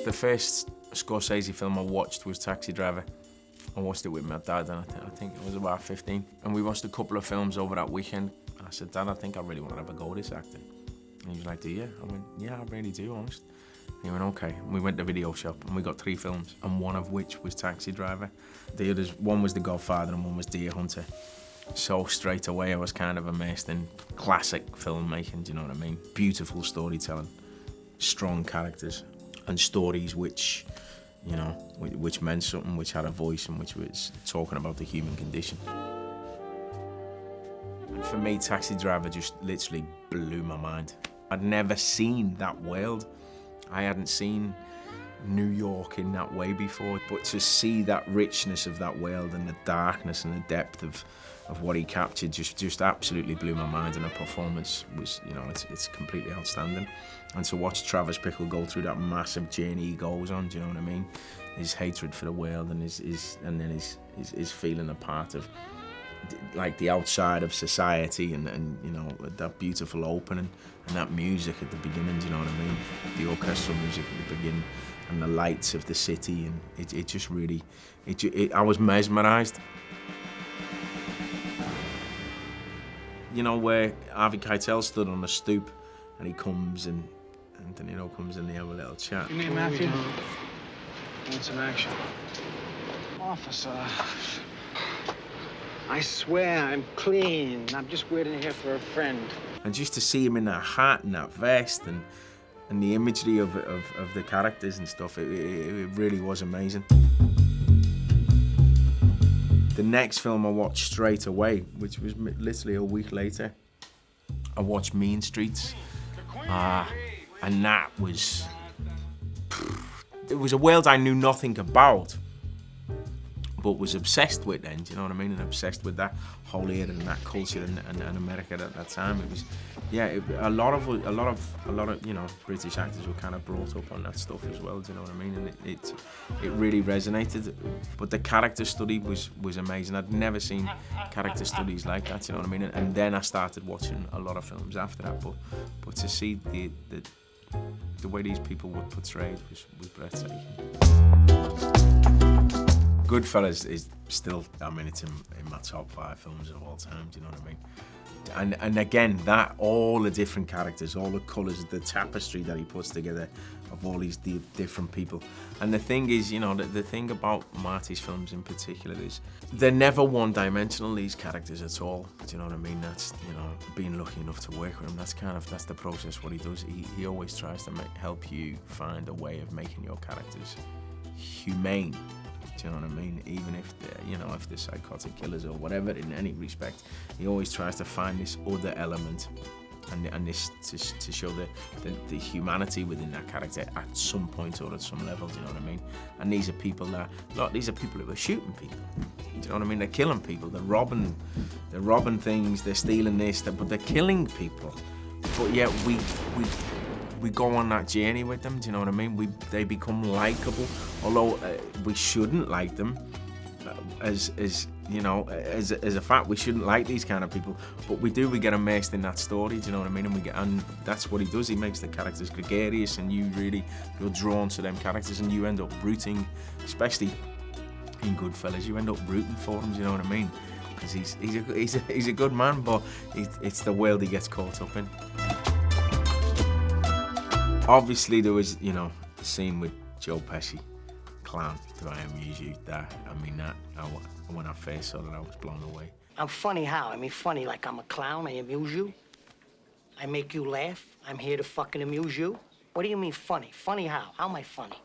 The first Scorsese film I watched was Taxi Driver. I watched it with my dad, and I think it was about 15. And we watched a couple of films over that weekend. I said, Dad, I think I really want to have a go at this acting. And he was like, do you? I went, yeah, I really do, honest. And he went, okay. And we went to video shop, and we got 3 films, and one of which was Taxi Driver. The others, one was The Godfather, and one was Deer Hunter. So straight away, I was kind of immersed in classic filmmaking, do you know what I mean? Beautiful storytelling, strong characters, and stories which, you know, which meant something, which had a voice, and which was talking about the human condition. And for me, Taxi Driver just literally blew my mind. I'd never seen that world. I hadn't seen New York in that way before, but to see that richness of that world and the darkness and the depth of what he captured just absolutely blew my mind, and the performance was, you know, it's completely outstanding. And to watch Travis Bickle go through that massive journey he goes on, do you know what I mean? His hatred for the world and his feeling a part of like the outside of society, and you know, that beautiful opening and that music at the beginning, do you know what I mean? The orchestral music at the beginning and the lights of the city, and it just really, I was mesmerised. You know, where Harvey Keitel stood on a stoop and he comes and De Niro comes in, they have a little chat. Your name, Matthew? Want some action? Officer, I swear I'm clean. I'm just waiting here for a friend. And just to see him in that hat and that vest and the imagery of the characters and stuff, it really was amazing. The next film I watched straight away, which was literally a week later, I watched Mean Streets. And that was, it was a world I knew nothing about, but was obsessed with then, do you know what I mean? And obsessed with that whole era and that culture and America at that time. It was, yeah, a lot of you know, British actors were kind of brought up on that stuff as well, do you know what I mean? And it really resonated. But the character study was amazing. I'd never seen character studies like that, do you know what I mean? And then I started watching a lot of films after that. But to see the way these people were portrayed was breathtaking. Goodfellas is still, I mean, it's in my top 5 films of all time, do you know what I mean? And again, that, all the different characters, all the colours, the tapestry that he puts together of all these different people. And the thing is, you know, the thing about Marty's films in particular is they're never one-dimensional, these characters at all. Do you know what I mean? That's, you know, being lucky enough to work with him, that's the process, what he does. He always tries to help you find a way of making your characters humane. Do you know what I mean? Even if they're, you know, if they're psychotic killers or whatever, in any respect, he always tries to find this other element and this to show the humanity within that character at some point or at some level. Do you know what I mean? And these are people these are people who are shooting people. Do you know what I mean? They're killing people. They're robbing things. They're stealing this, but they're killing people. But yet we go on that journey with them, do you know what I mean? They become likeable, although we shouldn't like them. As you know, as a fact, we shouldn't like these kind of people, but we get immersed in that story, do you know what I mean? And that's what he does. He makes the characters gregarious, and you're drawn to them characters, and you end up rooting, especially in Goodfellas, you end up rooting for him, do you know what I mean? Because he's a good man, but it's the world he gets caught up in. Obviously, there was, you know, the scene with Joe Pesci, clown, do I amuse you? When I first saw that, I was blown away. I'm funny how? I mean, funny like I'm a clown, I amuse you? I make you laugh? I'm here to fucking amuse you? What do you mean funny? Funny how? How am I funny?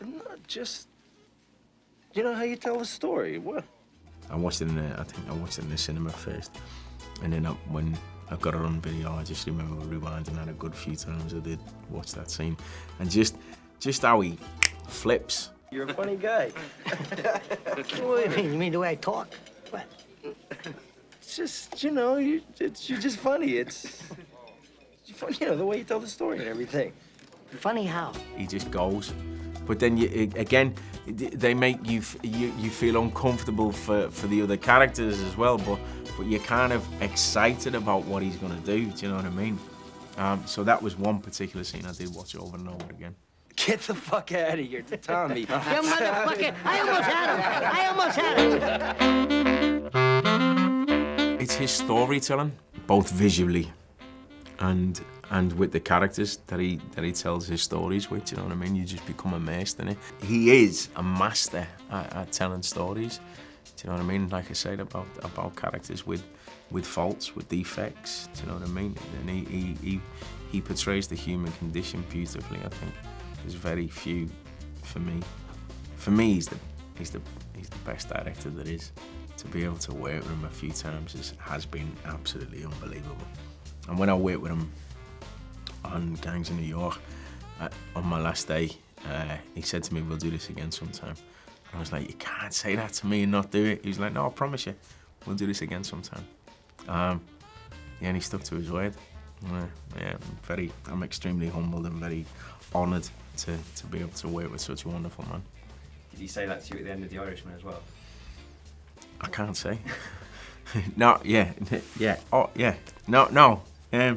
Not just, you know how you tell a story, what? I watched it I think I watched it in the cinema first, and then when I got it on video, I just remember rewinding it a good few times. I did watch that scene, and just how he flips. You're a funny guy. What do you mean? You mean the way I talk? What? It's just, you know, you're just funny. It's funny, you know, the way you tell the story and everything. Funny how? He just goes. But then, again, they make you feel uncomfortable for the other characters as well, but you're kind of excited about what he's going to do, do you know what I mean? So that was one particular scene I did watch over and over again. Get the fuck out of here, Tommy. You motherfucker! I almost had him! It's his storytelling, both visually and with the characters that he tells his stories with, you know what I mean? You just become immersed in it. He is a master at telling stories, do you know what I mean? Like I said, about characters with faults, with defects, do you know what I mean? And he portrays the human condition beautifully, I think. There's very few for me. For me, he's the best director there is. To be able to work with him a few times has been absolutely unbelievable. And when I worked with him on Gangs of New York, on my last day, he said to me, "We'll do this again sometime." And I was like, "You can't say that to me and not do it." He was like, "No, I promise you, we'll do this again sometime." Yeah, and he stuck to his word. Yeah, I'm extremely humbled and very honoured to be able to work with such a wonderful man. Did he say that to you at the end of The Irishman as well? I can't say. No, yeah, oh, yeah, no, yeah.